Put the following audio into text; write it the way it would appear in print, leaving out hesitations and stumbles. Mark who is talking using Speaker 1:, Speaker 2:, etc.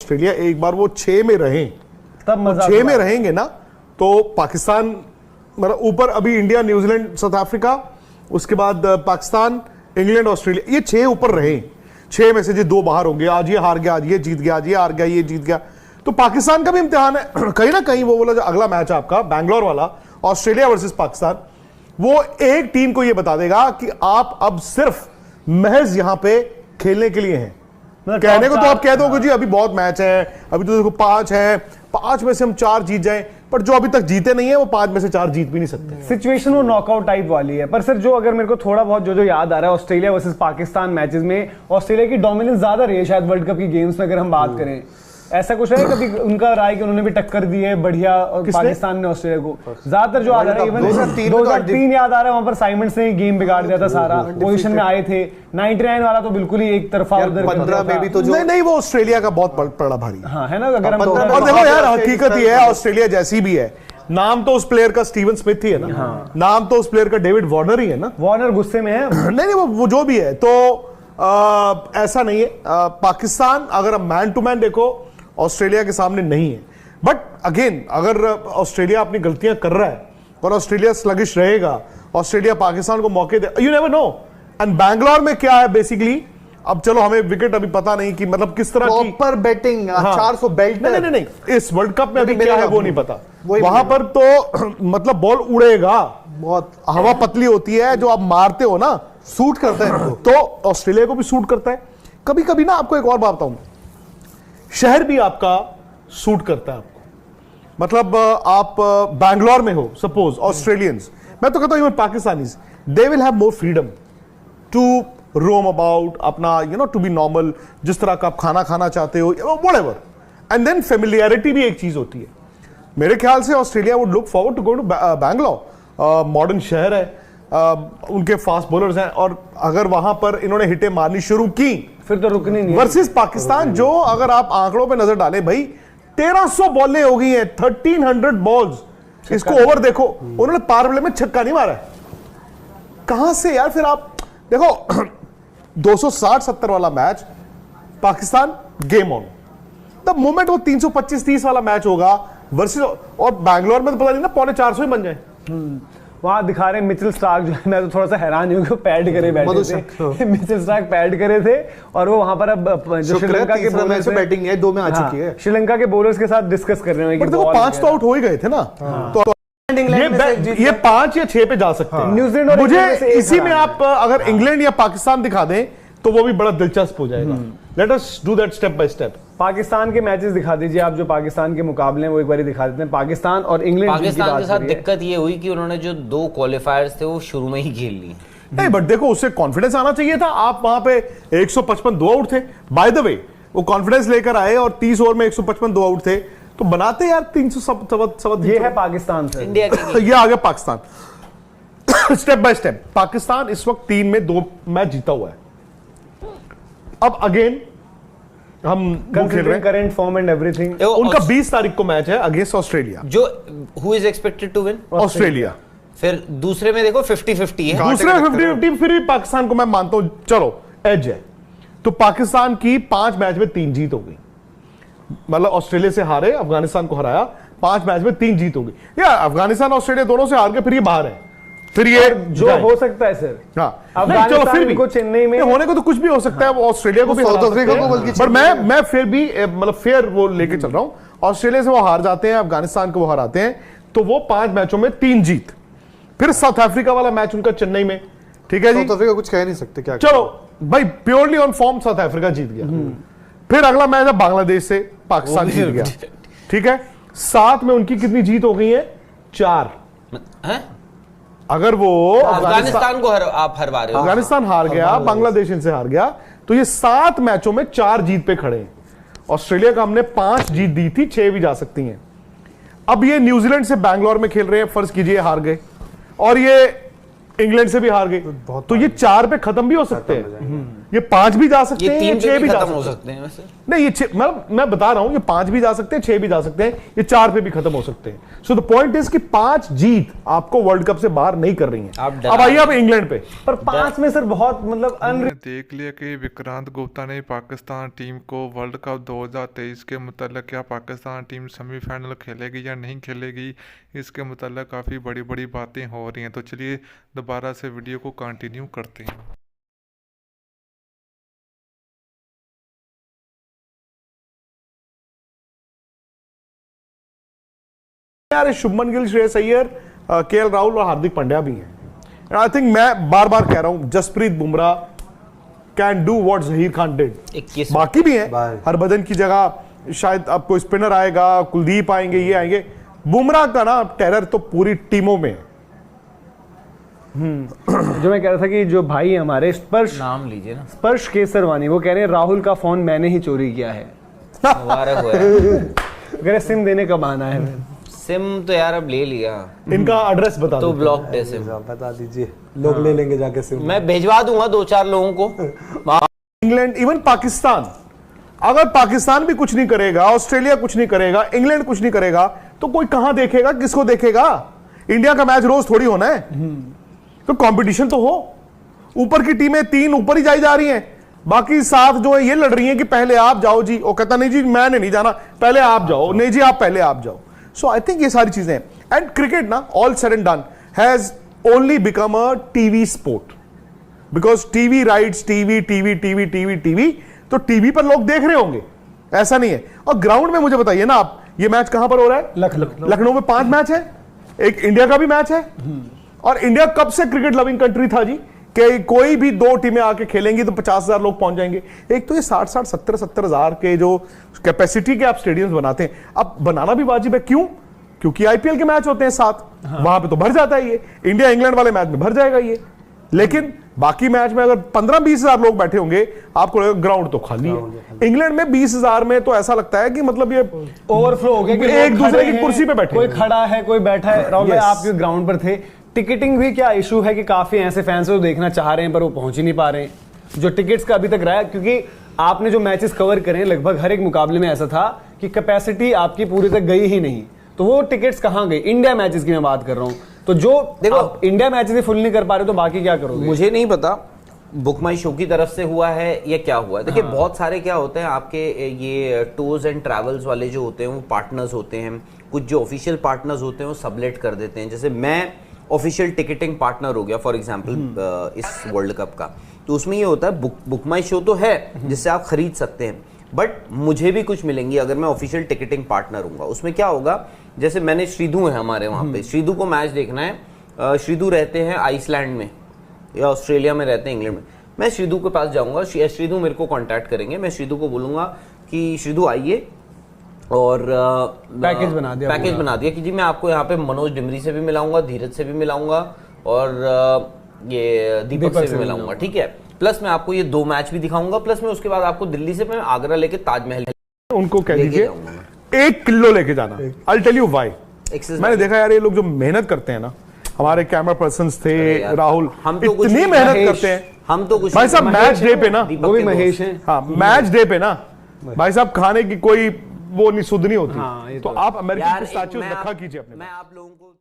Speaker 1: Australia एक बार वो 6 में रहे,
Speaker 2: तब मजा
Speaker 1: 6 में रहेंगे ना तो पाकिस्तान मतलब ऊपर, अभी इंडिया, न्यूजीलैंड, साउथ अफ्रीका, उसके बाद पाकिस्तान, इंग्लैंड, ऑस्ट्रेलिया, ये 6 ऊपर रहे। 6 में से जो 2 बाहर होंगे, आज ये हार गया, आज ये जीत गया, आज ये हार गया, ये जीत गया, तो पाकिस्तान का भी इम्तिहान है कहीं ना कहीं। वो बोला जो अगला मैच है आपका बैंगलोर वाला, ऑस्ट्रेलिया वर्सेस पाकिस्तान, वो एक टीम को ये बता देगा कि आप अब सिर्फ महज यहां पे खेलने के लिए हैं। कहने को तो आप कह दोगे जी अभी बहुत मैच है, अभी तो देखो 5 है, 5 में से हम 4 जीत जाएं, पर जो अभी तक जीते नहीं है वो 5 में से 4 जीत भी नहीं सकते।
Speaker 2: सिचुएशन वो नॉकआउट टाइप वाली है। पर सर जो अगर मेरे को थोड़ा बहुत जो याद आ रहा है ऑस्ट्रेलिया वर्सेस पाकिस्तान मैचेस में, ऑस्ट्रेलिया की डोमिनेंस ज्यादा रही है शायद वर्ल्ड कप की गेम्स में अगर हम बात करें। ऐसा कुछ है कभी उनका राय कि उन्होंने भी टक्कर दी है बढ़िया, और पाकिस्तान ने ऑस्ट्रेलिया को ज्यादातर जो आ रहा है, इवन 2003 याद आ रहा है, वहां पर साइमंड्स ने गेम बिगाड़ दिया था सारा, पोजीशन में आए थे। 99 वाला तो बिल्कुल ही एक तरफा उधर
Speaker 3: 15 में भी तो जो
Speaker 1: नहीं वो ऑस्ट्रेलिया का बहुत बड़ा भारी।
Speaker 2: हाँ है ना, अगर हम
Speaker 1: और देखो यार हकीकत ये है, ऑस्ट्रेलिया जैसी भी है, नाम तो उस प्लेयर का स्टीवन स्मिथ ही है ना, नाम तो उस प्लेयर का डेविड वार्नर ही है ना।
Speaker 2: वार्नर गुस्से में है
Speaker 1: नहीं वो जो भी है, तो ऐसा नहीं है। पाकिस्तान अगर हम मैन टू मैन देखो ऑस्ट्रेलिया के सामने नहीं है, बट अगेन अगर ऑस्ट्रेलिया अपनी गलतियां कर रहा है और ऑस्ट्रेलिया स्लगिश रहेगा, ऑस्ट्रेलिया पाकिस्तान को मौके दे, you never know. And Bangalore में क्या है बेसिकली, अब चलो हमें विकेट अभी पता नहीं कि मतलब किस तरह की
Speaker 3: प्रॉपर बैटिंग 400 बेल्ट
Speaker 1: नहीं इस वर्ल्ड कप में अभी क्या है वो नहीं पता। वहां पर तो मतलब बॉल उड़ेगा, बहुत हवा पतली होती है, जो आप मारते हो ना
Speaker 3: सूट करता है
Speaker 1: तो ऑस्ट्रेलिया को भी सूट करता है। कभी कभी ना आपको एक और बात बताऊं, शहर भी आपका सूट करता है आपको। मतलब आप बैंगलोर में हो सपोज, ऑस्ट्रेलियंस, मैं तो कहता हूं Pakistanis, they will have more freedom to roam about, अपना you know to be normal, जिस तरह का आप खाना खाना चाहते हो, व्हाटएवर। एंड देन फेमिलियरिटी भी एक चीज होती है। मेरे ख्याल से Australia would look forward to go to Bangalore. Modern शहर है, उनके फास्ट बॉलर्स हैं, और अगर वहां पर इन्होंने हिटें मारनी शुरू की
Speaker 2: फिर तो रुकनी नहीं।
Speaker 1: वर्सेस पाकिस्तान, जो अगर आप आंकड़ों पे नजर डालें भाई, 1300 बॉलें हो गई हैं, 1300 बॉल्स। इसको ओवर देखो, उन्होंने पावर प्ले में छक्का नहीं मारा है। कहां से यार, फिर आप देखो 260-70 वाला मैच पाकिस्तान गेम ऑन, तब मोमेंट वो 325-30 वाला मैच होगा वर्सेस, और बैंगलोर में तो पता नहीं ना 350 ही बन जाए।
Speaker 2: वहां दिखा रहे मिचेल स्टार्क, जो है मैं तो थोड़ा सा हैरान हूं कि पैड करे बैठे थे। मिचेल स्टार्क पैड करे थे, और वो वहां पर अब जो श्रीलंका के बॉलर्स से
Speaker 3: बैटिंग है 2 में आ चुकी है,
Speaker 2: श्रीलंका के बॉलर्स के साथ डिस्कस कर रहे हैं कि
Speaker 1: 5 तो आउट हो ही गए थे ना, तो ये 5 या 6 पे जा सकते हैं।
Speaker 2: न्यूजीलैंड और
Speaker 1: मुझे इसी में आप अगर इंग्लैंड या पाकिस्तान दिखा दें तो वो भी बड़ा दिलचस्प हो जाएगा। Let us do that step by step.
Speaker 2: Pakistan के मैचेस दिखा दीजिए आप, जो पाकिस्तान के मुकाबले हैं वो एक बार दिखा देते हैं। पाकिस्तान और इंग्लैंड,
Speaker 4: पाकिस्तान के साथ दिक्कत ये हुई कि उन्होंने जो 2 क्वालिफायर्स थे वो शुरू में ही खेल ली।
Speaker 1: नहीं बट देखो उससे कॉन्फिडेंस आना चाहिए था। आप वहां पे 155 2 आउट थे, बाय द वे वो कॉन्फिडेंस लेकर आए और 30 ओवर में 155 2 आउट थे, तो बनाते यार 300।
Speaker 2: ये है पाकिस्तान से
Speaker 4: इंडिया के
Speaker 1: ये आ गया Pakistan. Step by step Pakistan इस वक्त 3 में 2 मैच जीता हुआ है। अब अगेन हम खेल रहे हैं
Speaker 2: करंट फॉर्म एंड एवरीथिंग।
Speaker 1: उनका 20 तारीख को मैच है अगेंस्ट ऑस्ट्रेलिया,
Speaker 4: जो who is expected to win
Speaker 1: Australia.
Speaker 4: फिर दूसरे में देखो 50-50 है,
Speaker 1: दूसरे 50-50, फिर भी पाकिस्तान को मैं मानता हूं चलो एज है। तो पाकिस्तान की 5 मैच में 3 जीत हो गई, मतलब ऑस्ट्रेलिया से हारे, अफगानिस्तान को हराया, 5 मैच में 3 जीत हो गई। या अफगानिस्तान ऑस्ट्रेलिया दोनों से हार गए, फिर ये बाहर है, फिर ये
Speaker 2: जो हो सकता है सर।
Speaker 1: हाँ चलो, फिर भी
Speaker 2: चेन्नई में
Speaker 1: होने को तो कुछ भी हो सकता है, वो ऑस्ट्रेलिया को भी
Speaker 3: साउथ अफ्रीका को बल्कि,
Speaker 1: पर मैं फिर भी मतलब फेयर वो लेके चल रहा हूं। ऑस्ट्रेलिया से वो हार जाते हैं, अफगानिस्तान को वो हराते हैं, तो वो 5 मैचों में 3 जीत। फिर साउथ अफ्रीका वाला मैच उनका चेन्नई में, ठीक है जी,
Speaker 3: साउथ अफ्रीका कुछ कह नहीं सकते क्या,
Speaker 1: चलो भाई purely on form South Africa जीत गया। फिर अगला मैच है बांग्लादेश से, पाकिस्तान जीत गया, ठीक है। 7 में उनकी कितनी जीत हो गई है? 4
Speaker 4: हैं?
Speaker 1: अगर वो
Speaker 4: अफगानिस्तान को आप हरवा रहे हो,
Speaker 1: अफगानिस्तान हार गया, बांग्लादेश इनसे हार गया, तो ये 7 मैचों में 4 जीत पे खड़े हैं। ऑस्ट्रेलिया का हमने 5 जीत दी थी, 6 भी जा सकती हैं। अब ये न्यूजीलैंड से बैंगलोर में खेल रहे हैं, फर्ज कीजिए हार गए, और ये इंग्लैंड से भी हार गए, तो ये 4 पे खत्म भी हो सकते हैं। ये 5 भी जा सकते
Speaker 4: ये
Speaker 1: हैं,
Speaker 4: 3
Speaker 1: ये 6
Speaker 4: पे
Speaker 1: भी
Speaker 4: भी
Speaker 1: जा
Speaker 4: खत्म हो
Speaker 1: सकते
Speaker 4: सकते हैं वैसे।
Speaker 1: हैं। नहीं ये 6 मैं बता रहा हूं, ये 5 भी जा सकते हैं, 6 भी जा सकते हैं, ये 4 पे भी खत्म हो सकते हैं। सो द पॉइंट इज कि 5 जीत आपको वर्ल्ड कप से बाहर नहीं कर रही है।
Speaker 4: आप डरा
Speaker 1: अब आइए आप इंग्लैंड पे।
Speaker 2: पर 5 में सर बहुत मतलब
Speaker 5: हमने देख लिया कि विक्रांत गुप्ता ने पाकिस्तान टीम को वर्ल्ड कप 2023 के मुताल्लिक क्या पाकिस्तान टीम सेमीफाइनल खेलेगी या नहीं खेलेगी, इसके मुताल्लिक काफ़ी बड़ी बड़ी बातें हो रही हैं। तो चलिए दोबारा से वीडियो को कंटिन्यू करते हैं।
Speaker 1: यार शुभमन गिल, श्रेयस अय्यर, केएल राहुल और हार्दिक पांड्या भी हैं। आई थिंक मैं बार बार कह रहा हूं, Jasprit Bumrah can do what Zaheer Khan did.
Speaker 4: 21
Speaker 1: बाकी भी हैं,
Speaker 3: बाय।
Speaker 1: हरभजन की जगह शायद आपको स्पिनर आएगा, कुलदीप आएंगे, ये आएंगे। बुमराह का ना टेरर तो पूरी टीमों में है।
Speaker 2: जो मैं कह रहा था कि जो भाई है हमारे स्पर्श
Speaker 4: नाम लीजिए ना,
Speaker 2: स्पर्श केसरवानी, वो कह रहे हैं राहुल का फोन मैंने ही चोरी किया है।
Speaker 4: मुबारक हो यार।
Speaker 2: कह रहे सिम देने का बहाना है।
Speaker 4: सिम तो यार अब ले लिया,
Speaker 1: इनका एड्रेस बता
Speaker 4: तो
Speaker 1: दो।
Speaker 4: ब्लॉक है सिम।
Speaker 3: बता दीजिए, लोग ले लेंगे जाके सिम।
Speaker 4: मैं भेजवा दूंगा 2-4 लोगों को।
Speaker 1: इंग्लैंड, इवन पाकिस्तान, अगर पाकिस्तान भी कुछ नहीं करेगा, ऑस्ट्रेलिया कुछ नहीं करेगा, इंग्लैंड कुछ नहीं करेगा, तो कोई कहां देखेगा, किसको देखेगा? इंडिया का मैच रोज थोड़ी होना है, तो कंपटीशन तो हो। ऊपर की टीमें 3 ऊपर ही जाई जा रही हैं, बाकी 7 जो है ये लड़ रही हैं कि पहले आप जाओ जी। वो कहता नहीं जी मैंने नहीं जाना, पहले आप जाओ, नहीं जी आप पहले आप जाओ। सो आई थिंक ये सारी चीजें हैं। एंड क्रिकेट ना, all said and done, has only become a TV sport, because TV rights, TV TV TV TV TV, तो टीवी पर लोग देख रहे होंगे, ऐसा नहीं है। और ग्राउंड में मुझे बताइए ना आप, ये मैच कहां पर हो रहा है? लखनऊ में 5 मैच है, एक इंडिया का भी मैच है। और इंडिया कब से क्रिकेट लविंग कंट्री था जी कि कोई भी 2 टीमें आके खेलेंगी तो 50,000 लोग पहुंच जाएंगे। एक तो ये 60,000 70,000 हजार के जो कैपेसिटी के आप स्टेडियम्स बनाते हैं, अब बनाना भी वाजिब है। क्यों? क्योंकि आईपीएल के मैच होते हैं 7, वहां पे तो भर जाता है ये। इंडिया इंग्लैंड वाले मैच में भर जाएगा ये, लेकिन बाकी मैच में अगर 15-20 हजार लोग बैठे होंगे, आपको लगेगा ग्राउंड तो खाली है। इंग्लैंड में 20 हजार में तो ऐसा लगता है कि मतलब ये
Speaker 2: ओवरफ्लो हो गया कि
Speaker 1: एक
Speaker 2: लोग
Speaker 1: दूसरे
Speaker 2: खड़े
Speaker 1: की
Speaker 2: हैं,
Speaker 1: कुर्सी पे बैठे
Speaker 2: कोई
Speaker 1: हैं।
Speaker 2: खड़ा है, कोई बैठा है। राहुल भाई
Speaker 1: Yes.
Speaker 2: आप ग्राउंड पर थे, टिकटिंग भी क्या इशू है कि काफी ऐसे फैंस जो देखना चाह रहे हैं पर वो पहुंच ही नहीं पा रहे हैं, जो टिकट्स का अभी तक रहा है? क्योंकि आपने जो मैचेस कवर करे हैं, लगभग हर एक मुकाबले में ऐसा था कि कैपेसिटी आपकी पूरी तक गई ही नहीं, तो वो टिकट्स कहां गई? इंडिया मैचेस की मैं बात कर रहा हूं, तो जो
Speaker 4: देखो,
Speaker 2: इंडिया मैचेस ही फुल नहीं कर पा रहे तो बाकी क्या करोगे?
Speaker 4: मुझे नहीं पता बुक माई शो की तरफ से हुआ है या क्या हुआ है। देखिए बहुत सारे क्या होते हैं आपके ये टूर्स एंड ट्रैवल्स वाले जो होते हैं वो पार्टनर्स होते हैं, कुछ जो ऑफिशियल पार्टनर्स होते हैं वो सबलेट कर देते हैं। जैसे मैं ऑफिशियल टिकटिंग पार्टनर हो गया फॉर एग्जांपल इस वर्ल्ड कप का, तो उसमें ये होता है बुक माई शो तो है जिससे आप खरीद सकते हैं, बट मुझे भी कुछ मिलेंगी अगर मैं ऑफिशियल टिकटिंग पार्टनर हूँगा। उसमें क्या होगा, जैसे मैंने श्रीधु है हमारे वहाँ पे, श्रीधु को मैच देखना है, श्रीधु रहते हैं आइसलैंड में या ऑस्ट्रेलिया में रहते हैं, इंग्लैंड में, मैं श्रीधु के पास जाऊंगा, श्रीधु मेरे को कांटेक्ट करेंगे, मैं श्रीधु को बोलूंगा कि श्रीधु आइए और
Speaker 2: पैकेज बना दिया
Speaker 4: कि जी मैं आपको यहाँ पे मनोज डिमरी से भी मिलाऊंगा, धीरज से भी मिलाऊंगा और ये दीपक से भी मिलाऊंगा, ठीक है। प्लस मैं आपको ये 2 मैच भी दिखाऊंगा, प्लस मैं उसके बाद आपको दिल्ली से मैं आगरा लेके ताजमहल
Speaker 1: उनको कह
Speaker 4: लेके
Speaker 1: दीजिए
Speaker 4: जाऊंगा।
Speaker 1: 1 किलो लेके जाना। I tell you why.
Speaker 4: Excess
Speaker 1: मैंने देखा यार, ये लोग जो मेहनत करते हैं ना, हमारे कैमरा पर्सन्स थे
Speaker 4: यार,
Speaker 1: राहुल,
Speaker 4: हम तो कुछ
Speaker 1: इतनी
Speaker 4: नहीं,
Speaker 1: मेहनत
Speaker 2: महेश,
Speaker 1: करते हैं
Speaker 4: हम तो कुछ
Speaker 1: भाई साहब। मैच डे पे ना,
Speaker 2: वो भी महेश हैं।
Speaker 1: हाँ मैच डे पे ना भाई साहब, खाने की कोई वो नहीं, सुध नहीं होती।
Speaker 2: हाँ, ये
Speaker 1: तो
Speaker 2: तो
Speaker 1: आप अमेरिकन
Speaker 4: यार
Speaker 1: पिस्ताचियोस
Speaker 4: मैं
Speaker 1: रखा
Speaker 4: आप-
Speaker 1: कीजिए अपने
Speaker 4: मैं आप लोगों को